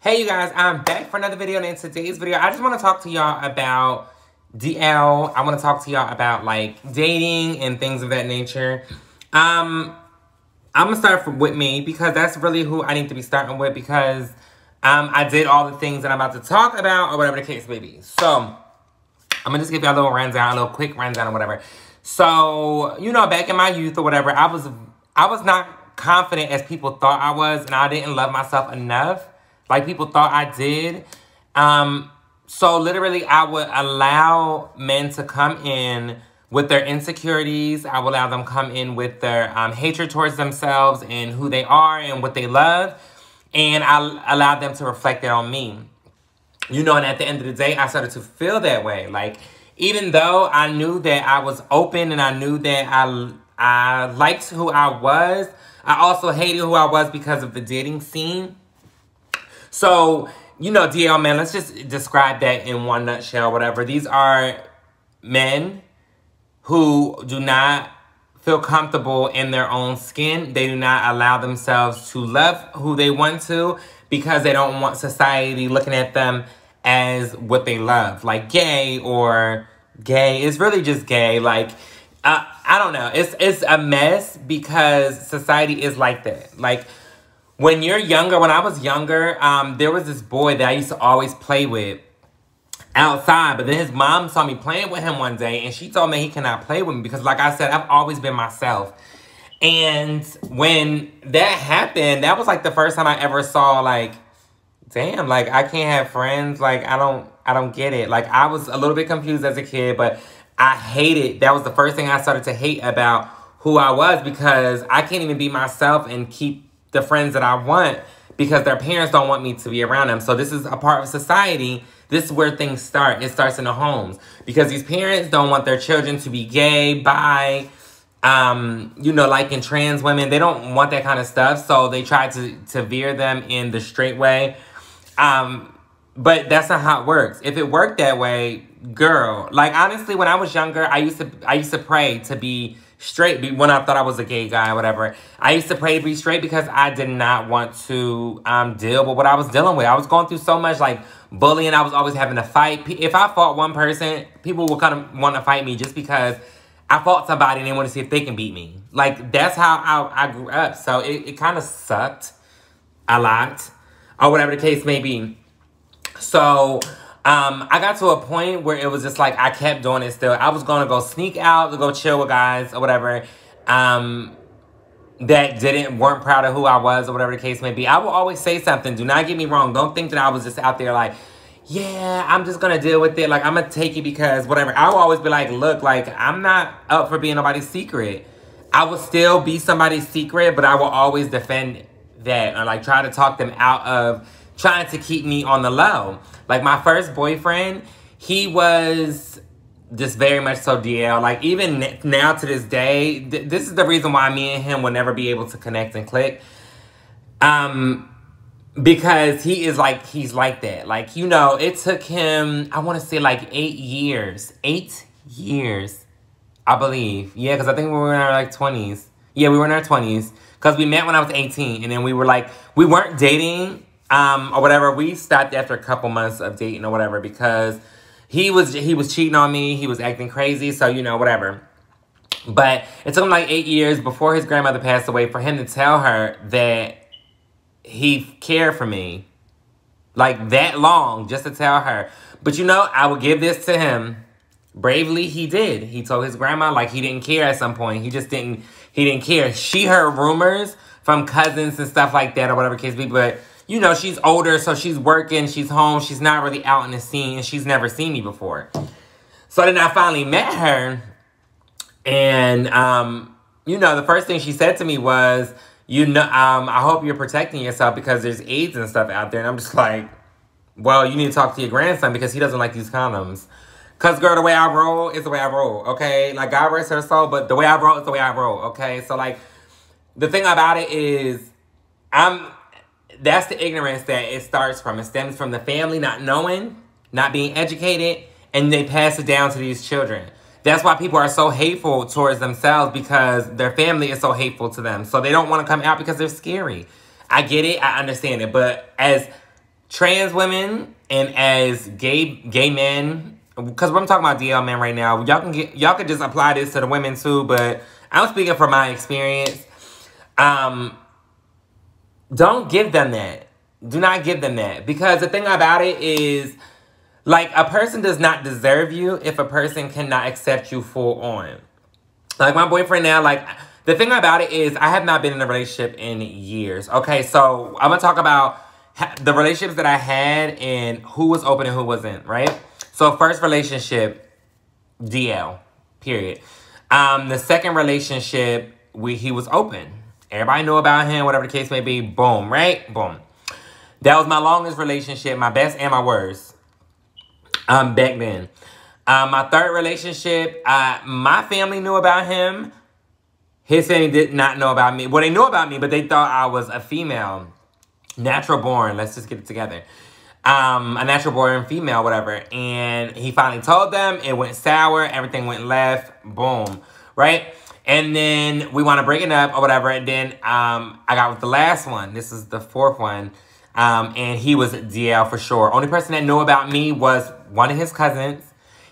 Hey you guys, I'm back for another video, and in today's video, I just want to talk to y'all about DL. I want to talk to y'all about, like, dating and things of that nature. I'm going to start with me, because that's really who I need to be starting with, because I did all the things that I'm about to talk about, or whatever the case may be. So, I'm going to just give y'all a little rundown, a little quick rundown or whatever. So, you know, back in my youth or whatever, I was not confident as people thought I was, and I didn't love myself enough like people thought I did. So literally I would allow men to come in with their insecurities. I would allow them come in with their hatred towards themselves and who they are and what they love. And I allowed them to reflect that on me. You know, and at the end of the day, I started to feel that way. Like, even though I knew that I was open and I knew that I liked who I was, I also hated who I was because of the dating scene. So, you know, DL, man, let's just describe that in one nutshell, whatever. These are men who do not feel comfortable in their own skin. They do not allow themselves to love who they want to because they don't want society looking at them as what they love. Like gay or gay. It's really just gay. Like, I don't know. It's a mess because society is like that. Like, when you're younger, when I was younger, there was this boy that I used to always play with outside. But then his mom saw me playing with him one day, and she told me he cannot play with me because, like I said, I've always been myself. And when that happened, that was like the first time I ever saw, like, damn, like, I can't have friends. Like, I don't get it. Like, I was a little bit confused as a kid, but I hated. That was the first thing I started to hate about who I was, because I can't even be myself and keep the friends that I want because their parents don't want me to be around them. So this is a part of society. This is where things start. It starts in the homes because these parents don't want their children to be gay, bi, you know, liking trans women. They don't want that kind of stuff. So they try to veer them in the straight way. But that's not how it works. If it worked that way, girl, like, honestly, when I was younger, I used to pray to be straight when I thought I was a gay guy or whatever. I used to pray to be straight because I did not want to deal with what I was dealing with. I was going through so much, like, bullying. I was always having to fight. If I fought one person, people would kind of want to fight me just because I fought somebody and they want to see if they can beat me. Like, that's how I grew up. So it kind of sucked a lot, or whatever the case may be. So I got to a point where it was just like I kept doing it still. I was going to go sneak out to go chill with guys or whatever that weren't proud of who I was or whatever the case may be. I will always say something. Do not get me wrong. Don't think that I was just out there like, yeah, I'm just going to deal with it. Like, I'm going to take it because whatever. I will always be like, look, like, I'm not up for being nobody's secret. I will still be somebody's secret, but I will always defend that or, like, try to talk them out of trying to keep me on the low. Like, my first boyfriend, he was just very much so DL. Like, even now to this day, this is the reason why me and him will never be able to connect and click. Because he's like that. Like, you know, it took him, I want to say, like, 8 years. 8 years, I believe. Yeah, because I think we were in our, like, 20s. Yeah, we were in our 20s. Because we met when I was 18. And then we were, like, we weren't dating or whatever. We stopped after a couple months of dating or whatever because he was cheating on me. He was acting crazy. So, you know, whatever. But it took him like 8 years before his grandmother passed away for him to tell her that he cared for me. Like, that long just to tell her. But, you know, I would give this to him. Bravely, he did. He told his grandma, like, he didn't care at some point. He didn't care. She heard rumors from cousins and stuff like that or whatever case be, but you know, she's older, so she's working, she's home, she's not really out in the scene, and she's never seen me before. So then I finally met her, and, you know, the first thing she said to me was, you know, I hope you're protecting yourself because there's AIDS and stuff out there. And I'm just like, well, you need to talk to your grandson because he doesn't like these condoms. Because, girl, the way I roll is the way I roll, okay? Like, God rest her soul, but the way I roll is the way I roll, okay? So, like, the thing about it is, that's the ignorance that it starts from. It stems from the family not knowing, not being educated, and they pass it down to these children. That's why people are so hateful towards themselves, because their family is so hateful to them. So they don't want to come out because they're scary. I get it. I understand it. But as trans women and as gay men, because I'm talking about DL men right now, y'all can just apply this to the women too, but I'm speaking from my experience. Don't give them that. Do not give them that. Because the thing about it is, like, a person does not deserve you if a person cannot accept you full on. Like, my boyfriend now, like, the thing about it is I have not been in a relationship in years. Okay, so I'm going to talk about the relationships that I had and who was open and who wasn't, right? So, first relationship, DL, period. The second relationship, he was open. Everybody knew about him, whatever the case may be. Boom, right? Boom. That was my longest relationship, my best and my worst. Back then. My third relationship, my family knew about him. His family did not know about me. Well, they knew about me, but they thought I was a female. Natural born. Let's just get it together. A natural born female, whatever. And he finally told them. It went sour. Everything went left. Boom. Right? And then we wound up breaking up or whatever. And then I got with the last one. This is the fourth one. And he was DL for sure. Only person that knew about me was one of his cousins.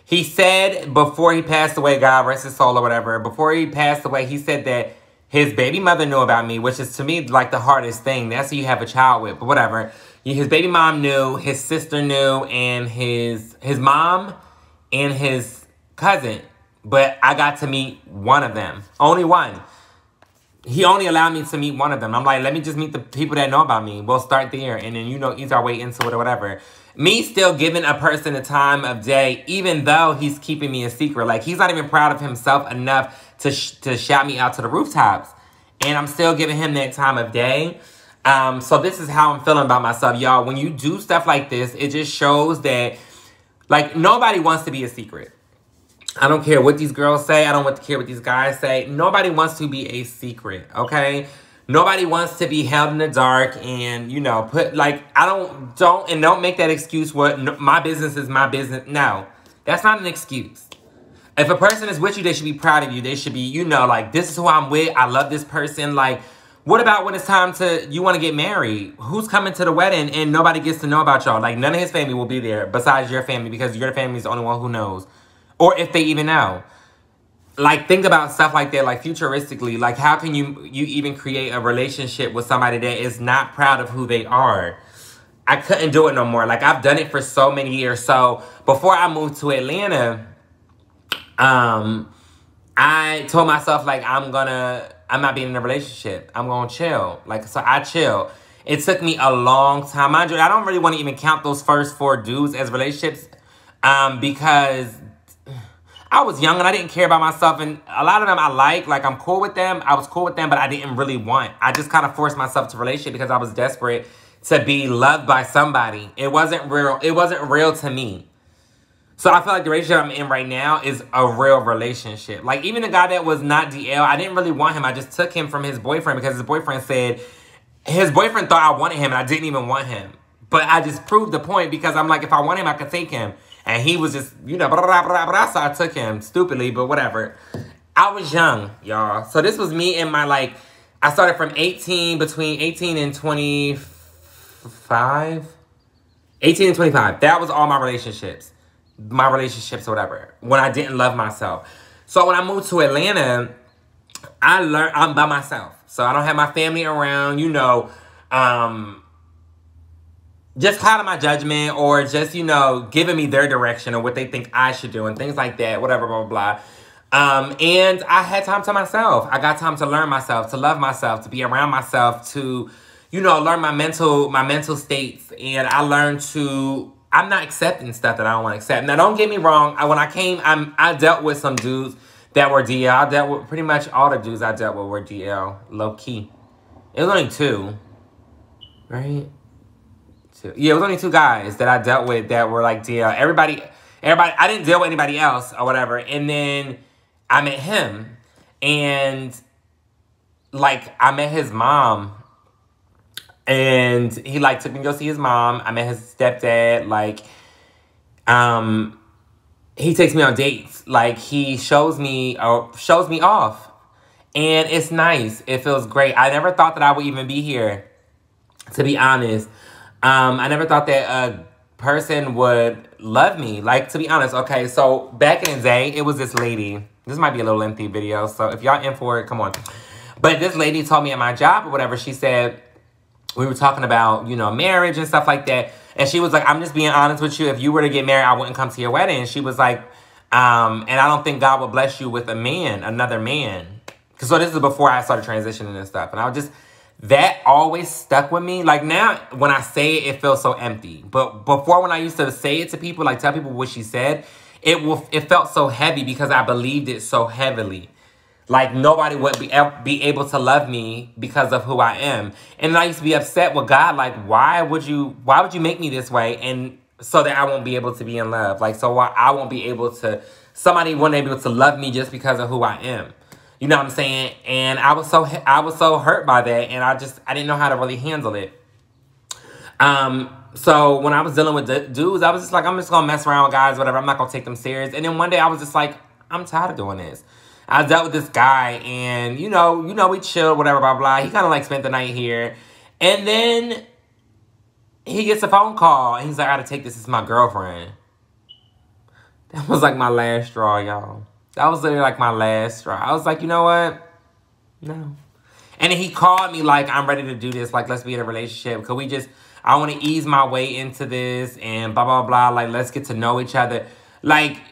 He said before he passed away, God rest his soul or whatever, before he passed away, he said that his baby mother knew about me, which is to me like the hardest thing. That's who you have a child with, but whatever. His baby mom knew, his sister knew, and his mom and his cousin. But I got to meet one of them. Only one. He only allowed me to meet one of them. I'm like, let me just meet the people that know about me. We'll start there. And then, ease our way into it or whatever. Me still giving a person the time of day, even though he's keeping me a secret. Like, he's not even proud of himself enough to shout me out to the rooftops. And I'm still giving him that time of day. So this is how I'm feeling about myself, y'all. When you do stuff like this, it just shows that, like, nobody wants to be a secret. I don't care what these girls say. I don't care what these guys say. Nobody wants to be a secret, okay? Nobody wants to be held in the dark and, put, like, don't make that excuse what my business is my business. No, that's not an excuse. If a person is with you, they should be proud of you. They should be, like, this is who I'm with. I love this person. Like, what about when it's time you want to get married? Who's coming to the wedding and nobody gets to know about y'all? Like, none of his family will be there besides your family because your family is the only one who knows. Or if they even know. Like, think about stuff like that, like, futuristically. Like, how can you even create a relationship with somebody that is not proud of who they are? I couldn't do it no more. Like, I've done it for so many years. So, before I moved to Atlanta, I told myself, like, I'm not being in a relationship. I'm gonna chill. Like, so I chill. It took me a long time. Mind you, I don't really want to even count those first 4 dudes as relationships, because I was young and I didn't care about myself. And a lot of them I like I'm cool with them. I was cool with them, but I didn't really want. I just kind of forced myself to relationship because I was desperate to be loved by somebody. It wasn't real. It wasn't real to me. So I feel like the relationship I'm in right now is a real relationship. Like, even the guy that was not DL, I didn't really want him. I just took him from his boyfriend because his boyfriend thought I wanted him and I didn't even want him. But I just proved the point because I'm like, if I want him, I could take him. And he was just, blah, blah, blah, blah, so I took him stupidly, but whatever. I was young, y'all. So this was me in my, like, I started from between 18 and 25. 18 and 25. That was all my relationships. My relationships or whatever. When I didn't love myself. So when I moved to Atlanta, I learned I'm by myself. So I don't have my family around, just clouding my judgment or just, giving me their direction or what they think I should do and things like that, whatever, blah, blah, blah. And I had time to myself. I got time to learn myself, to love myself, to be around myself, to, learn my mental states. And I learned I'm not accepting stuff that I don't want to accept. Now, don't get me wrong. When I came, I dealt with some dudes that were DL. I dealt with pretty much all the dudes I dealt with were DL, low key. It was only 2, right? Yeah, it was only 2 guys that I dealt with that were like DL. Everybody, I didn't deal with anybody else or whatever. And then I met him. And, like, I met his mom. And he, like, took me to go see his mom. I met his stepdad. Like, he takes me on dates. Like, he shows me off. And it's nice. It feels great. I never thought that I would even be here, to be honest. I never thought that a person would love me. Like, to be honest, okay, so back in the day, it was this lady. This might be a little lengthy video, so if y'all in for it, come on. But this lady told me at my job or whatever, she said, we were talking about, you know, marriage and stuff like that. And she was like, I'm just being honest with you. If you were to get married, I wouldn't come to your wedding. And she was like, and I don't think God will bless you with a man, another man. So this is before I started transitioning and stuff. And I was just, that always stuck with me. Like now, when I say it, it feels so empty. But before, when I used to say it to people, like tell people what she said, it felt so heavy because I believed it so heavily. Like nobody would be able to love me because of who I am. And I used to be upset with God. Like, why would you make me this way? And so that I won't be able to be in love. Like, so I won't be able to, somebody won't be able to love me just because of who I am. You know what I'm saying? And I was so hurt by that, and I didn't know how to really handle it. So when I was dealing with dudes, I was just like, I'm just gonna mess around with guys, whatever. I'm not gonna take them serious. And then one day I was just like, I'm tired of doing this. I dealt with this guy, and you know, we chilled, whatever, blah blah. He kind of like spent the night here, and then he gets a phone call, and he's like, I gotta take this. It's my girlfriend. That was like my last straw, y'all. That was literally like my last straw. I was like, you know what? No. And then he called me like, I'm ready to do this. Like, let's be in a relationship. Because I want to ease my way into this and blah, blah, blah. Like, let's get to know each other. Like,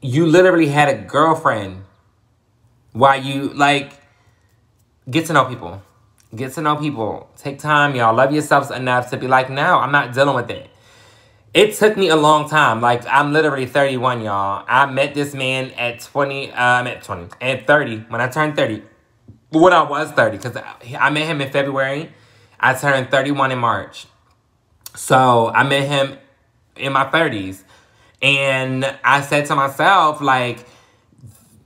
you literally had a girlfriend while you, like, get to know people. Get to know people. Take time, y'all. Love yourselves enough to be like, no, I'm not dealing with it. It took me a long time. Like, I'm literally 31, y'all. I met this man at 30, when I turned 30. When I was 30, because I met him in February. I turned 31 in March. So, I met him in my 30s. And I said to myself, like,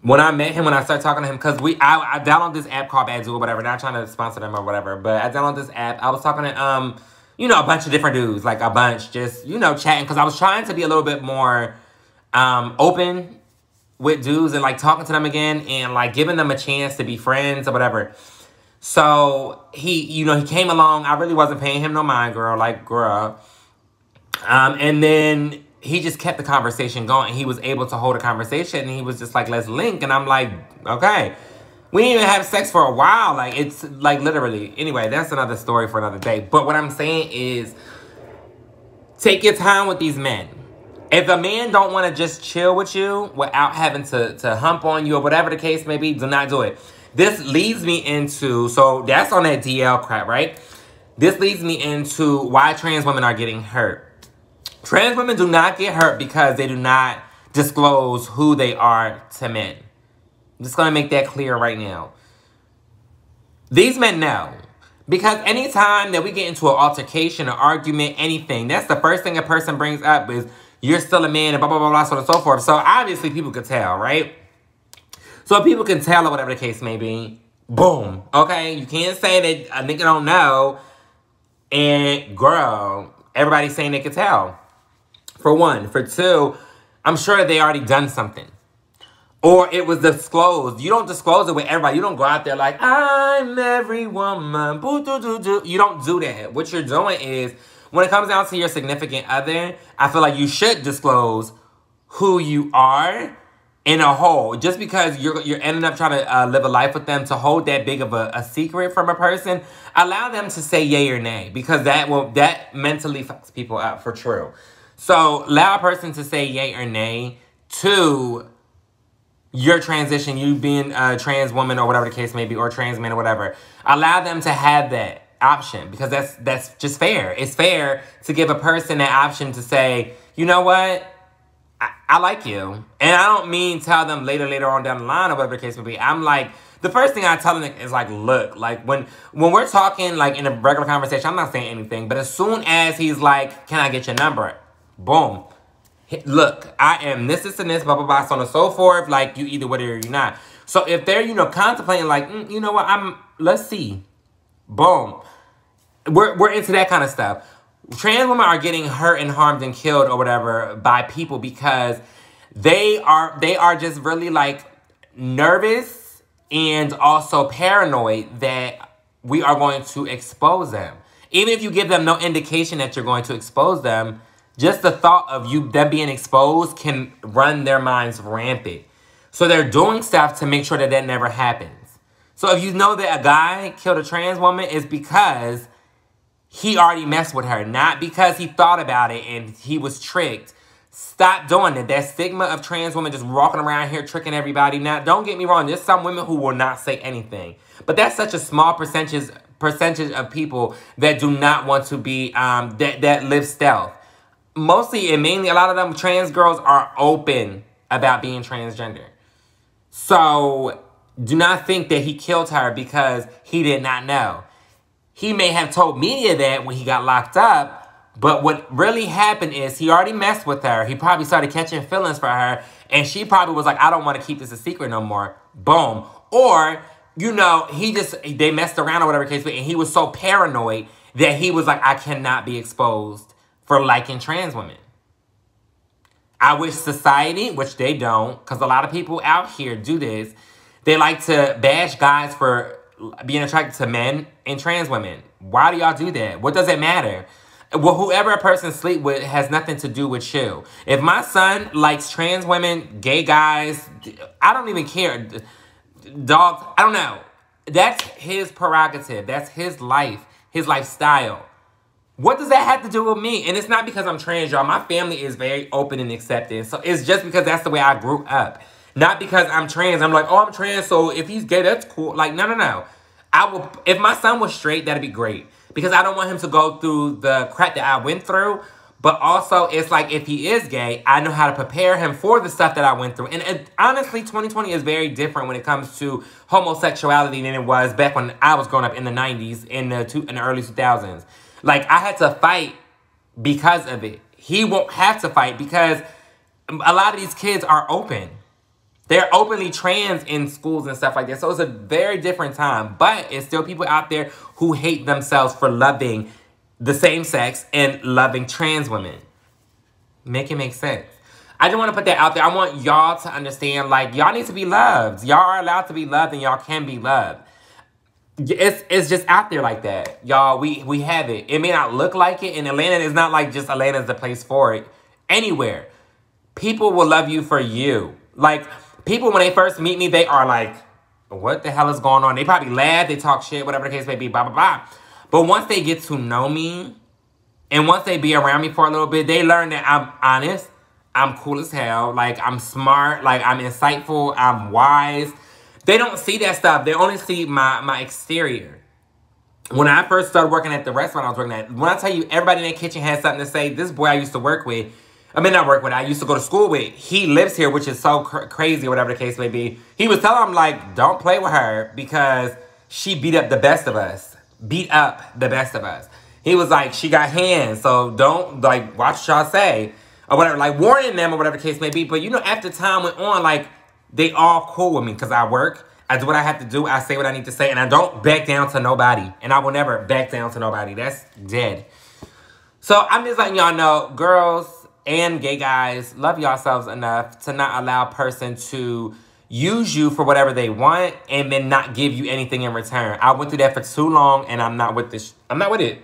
when I met him, when I started talking to him, because I downloaded this app called Badoo or whatever. Not trying to sponsor them or whatever, but I downloaded this app. I was talking to, you know, a bunch of different dudes, like a bunch, just, you know, chatting. Because I was trying to be a little bit more open with dudes and, like, talking to them again and, like, giving them a chance to be friends or whatever. So, he came along. I really wasn't paying him no mind, girl. And then he just kept the conversation going. He was able to hold a conversation, and he was just like, let's link. And I'm like, okay. We didn't even have sex for a while. Like, it's, like, literally. Anyway, that's another story for another day. But what I'm saying is, take your time with these men. If a man don't want to just chill with you without having to hump on you or whatever the case may be, do not do it. This leads me into, so that's on that DL crap, right? This leads me into why trans women are getting hurt. Trans women do not get hurt because they do not disclose who they are to men. I'm just going to make that clear right now. These men know. Because anytime that we get into an altercation, an argument, anything, that's the first thing a person brings up is, you're still a man and blah, blah, blah, blah, so on and so forth. So obviously people could tell, right? So if people can tell or whatever the case may be, boom. Okay? You can't say that a nigga don't know. And girl, everybody's saying they could tell. For one. For two, I'm sure they already done something. Or it was disclosed. You don't disclose it with everybody. You don't go out there like, I'm every woman. You don't do that. What you're doing is, when it comes down to your significant other, I feel like you should disclose who you are in a whole. Just because you're ending up trying to live a life with them, to hold that big of a secret from a person, allow them to say yay or nay. Because that mentally fucks people up for true. So allow a person to say yay or nay to your transition, you being a trans woman or whatever the case may be, or trans man or whatever. Allow them to have that option, because that's just fair. It's fair to give a person that option to say, you know what, I like you. And I don't mean tell them later on down the line or whatever the case may be. I'm like, the first thing I tell them is like, look, like when we're talking like in a regular conversation, I'm not saying anything, but as soon as he's like, can I get your number? Boom. Look, I am this, and this, blah, blah, blah, so on and so forth. Like, you either with it or you're not. So if they're, contemplating like, you know what, let's see. Boom. We're into that kind of stuff. Trans women are getting hurt and harmed and killed or whatever by people because they are just really like nervous and also paranoid that we are going to expose them. Even if you give them no indication that you're going to expose them, just the thought of them being exposed can run their minds rampant. So they're doing stuff to make sure that that never happens. So if you know that a guy killed a trans woman, it's because he already messed with her, not because he thought about it and he was tricked. Stop doing it. That stigma of trans women just walking around here tricking everybody. Now, don't get me wrong. There's some women who will not say anything. But that's such a small percentage of people that do not want to be, that live stealth. Mostly and mainly, a lot of them trans girls are open about being transgender. So, do not think that he killed her because he did not know. He may have told media that when he got locked up, but what really happened is he already messed with her. He probably started catching feelings for her, and she probably was like, I don't want to keep this a secret no more. Boom. Or, you know, they messed around or whatever case, and he was so paranoid that he was like, I cannot be exposed for liking trans women. I wish society, which they don't, because a lot of people out here do this, they like to bash guys for being attracted to men and trans women. Why do y'all do that? What does it matter? Well, whoever a person sleep with has nothing to do with you. If my son likes trans women, gay guys, I don't even care. Dogs, I don't know. That's his prerogative. That's his life, his lifestyle. What does that have to do with me? And it's not because I'm trans, y'all. My family is very open and accepting. So it's just because that's the way I grew up. Not because I'm trans. I'm like, oh, I'm trans, so if he's gay, that's cool. Like, no. If my son was straight, that'd be great. Because I don't want him to go through the crap that I went through. But also, it's like, if he is gay, I know how to prepare him for the stuff that I went through. And honestly, 2020 is very different when it comes to homosexuality than it was back when I was growing up in the 90s, in the early 2000s. Like, I had to fight because of it. He won't have to fight because a lot of these kids are open. They're openly trans in schools and stuff like that. So it's a very different time. But it's still people out there who hate themselves for loving the same sex and loving trans women. Make it make sense. I just want to put that out there. I want y'all to understand, like, y'all need to be loved. Y'all are allowed to be loved and y'all can be loved. It's just out there like that. Y'all, we have it. It may not look like it. And Atlanta is not like just Atlanta's the place for it. Anywhere. People will love you for you. Like, people, when they first meet me, they are like, what the hell is going on? They probably laugh, they talk shit, whatever the case may be, blah, blah, blah. But once they get to know me, and once they be around me for a little bit, they learn that I'm honest, I'm cool as hell, like, I'm smart, like, I'm insightful, I'm wise. They don't see that stuff. They only see my exterior. When I first started working at the restaurant I was working at, when I tell you everybody in that kitchen had something to say, this boy I used to work with, I used to go to school with, he lives here, which is so crazy, whatever the case may be. He was telling him, like, don't play with her because she beat up the best of us. Beat up the best of us. He was like, she got hands, so don't, like, watch what y'all say. Or whatever, like, warning them or whatever the case may be. But, you know, after time went on, like, they all cool with me because I work. I do what I have to do. I say what I need to say. And I don't back down to nobody. And I will never back down to nobody. That's dead. So I'm just letting y'all know, girls and gay guys, love yourselves enough to not allow a person to use you for whatever they want and then not give you anything in return. I went through that for too long and I'm not with this. I'm not with it.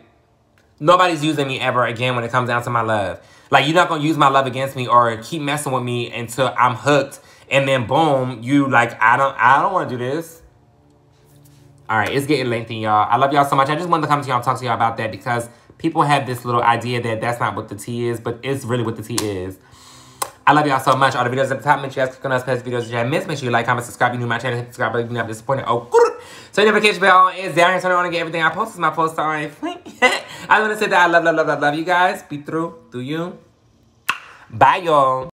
Nobody's using me ever again when it comes down to my love. Like, you're not going to use my love against me or keep messing with me until I'm hooked. And then, boom, you like, I don't want to do this. All right, it's getting lengthy, y'all. I love y'all so much. I just wanted to come to y'all and talk to y'all about that because people have this little idea that that's not what the tea is, but it's really what the tea is. I love y'all so much. All the videos at the top, make sure you guys click on those past videos that you have missed. Make sure you like, comment, subscribe. If you're new to my channel, hit subscribe button if you're not disappointed. Oh, so your notification bell is down here. Turn it on and get everything I post. It's my post on. I want to say that I love you guys. Be through you. Bye, y'all.